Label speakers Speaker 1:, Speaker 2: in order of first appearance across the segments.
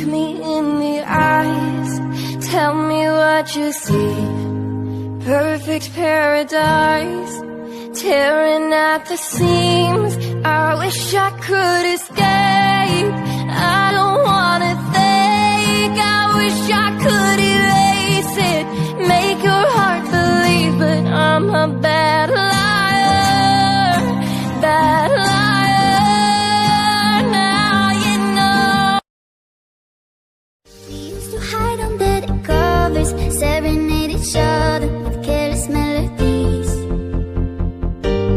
Speaker 1: me in the eyes, tell me what you see. Perfect paradise, tearing at the seams. I wish I could escape. I don't wanna think. I wish I could erase it, make your heart believe, but I'm a bad liar, bad liar. Now you know.
Speaker 2: We used to hide under the covers, serenade each other with careless melodies.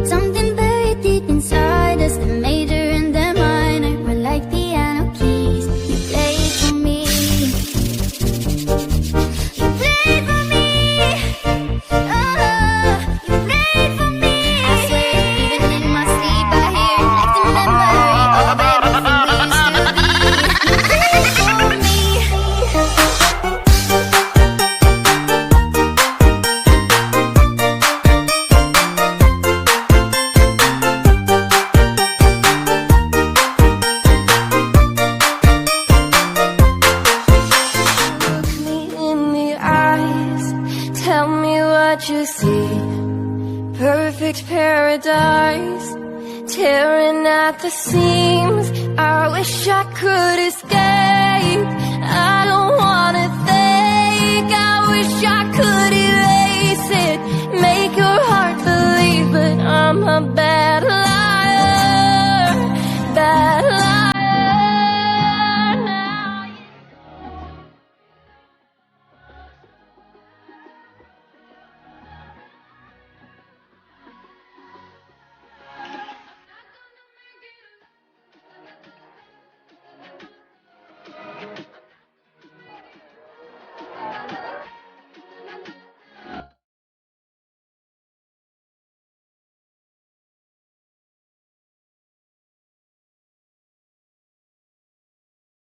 Speaker 2: Something buried deep inside us, the major and the minor were like piano keys. You played for me, you played for me, oh, you played for me. I swear, even in my sleep I hear it like the memory of everything we used to be. You played for me.
Speaker 1: Tell me what you see. Perfect paradise, tearing at the seams. I wish I could escape. I don't wanna think. I wish I could erase it, make your heart believe, but I'm a bad liar, bad liar.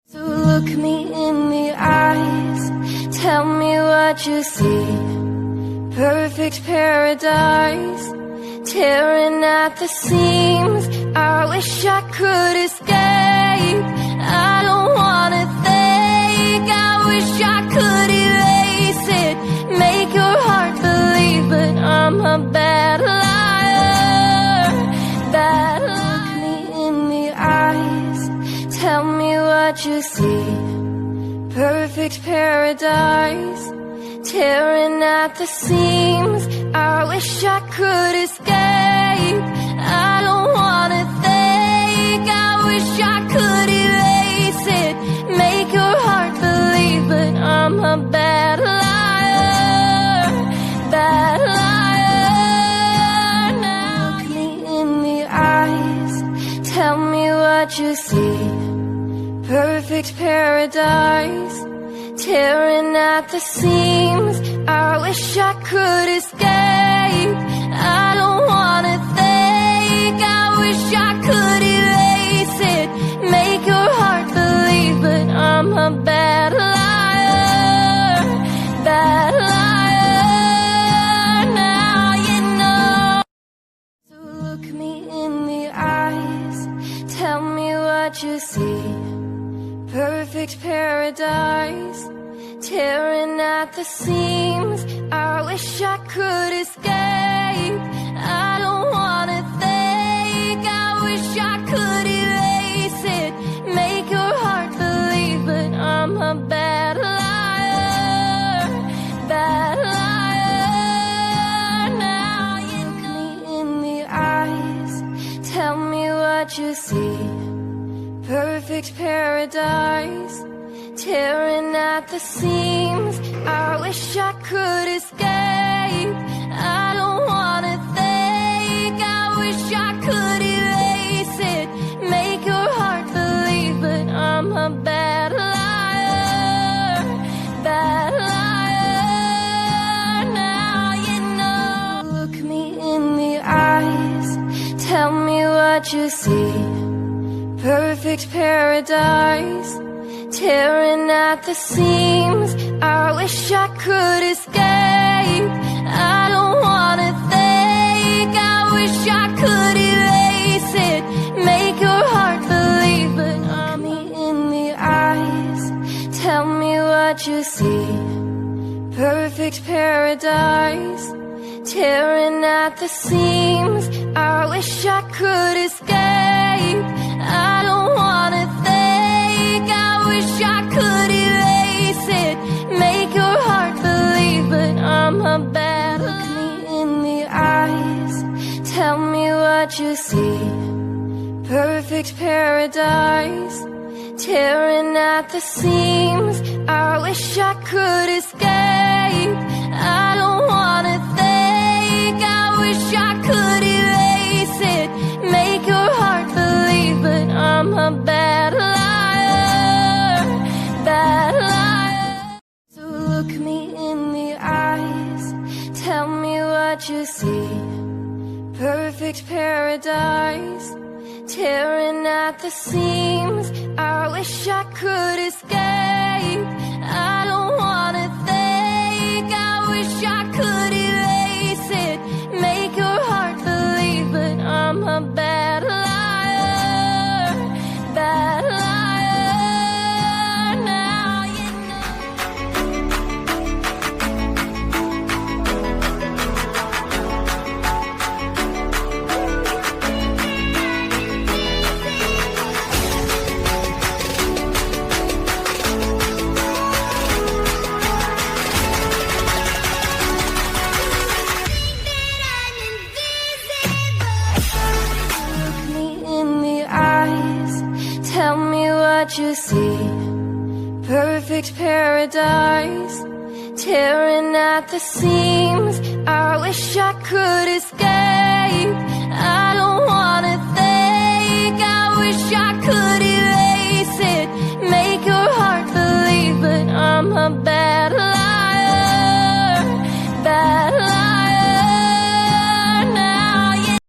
Speaker 1: So look me in the eyes, tell me what you see. Perfect paradise, tearing at the seams. I wish I could escape. I don't wanna think. I wish I could erase it, make your heart believe, but I'm a bad liar, bad liar. Look me in the eyes, tell me what you see. Perfect paradise, tearing at the seams. I wish I could escape. I don't wanna think. I wish I could erase it, make your heart believe, but I'm a bad liar, bad liar. Now look me in the eyes, tell me what you see. Perfect paradise, tearing at the seams. I wish I could escape. I don't wanna think. I wish I could erase it, make your heart believe, but I'm a bad liar, bad liar. Now you know. So look me in the eyes, tell me what you see. Perfect paradise, tearing at the seams. I wish I could escape. I don't wanna think. I wish I could erase it, make your heart believe, but I'm a bad liar, bad liar. Now you look me in the eyes, tell me what you see. Perfect paradise, tearing at the seams. I wish I could escape. I don't wanna think. I wish I could erase it, make your heart believe, but I'm a bad liar, bad liar. Now you know. Look me in the eyes, tell me what you see. Perfect paradise, tearing at the seams. I wish I could escape. I don't wanna think. I wish I could erase it, make your heart believe, but I'm in the eyes, what you see. Perfect paradise, tearing at the seams. I wish I could escape. I don't wanna think. I wish I could erase it, make your heart believe, but I'm a bad. Look me in the eyes, tell me what you see. Perfect paradise, tearing at the seams. I wish I could escape. I don't wanna think. I wish I could erase it, make your heart believe, but I'm a bad liar, bad liar. So look me in the eyes, tell me what you see. Perfect paradise, tearing at the seams. I wish I could escape. I don't wanna think. I wish I could erase it, make your heart believe, but I'm a bad liar, bad liar. Now you know. Tell me what you see. Perfect paradise, tearing at the seams. I wish I could escape. I don't wanna think. I wish I could erase it, make your heart believe, but I'm a bad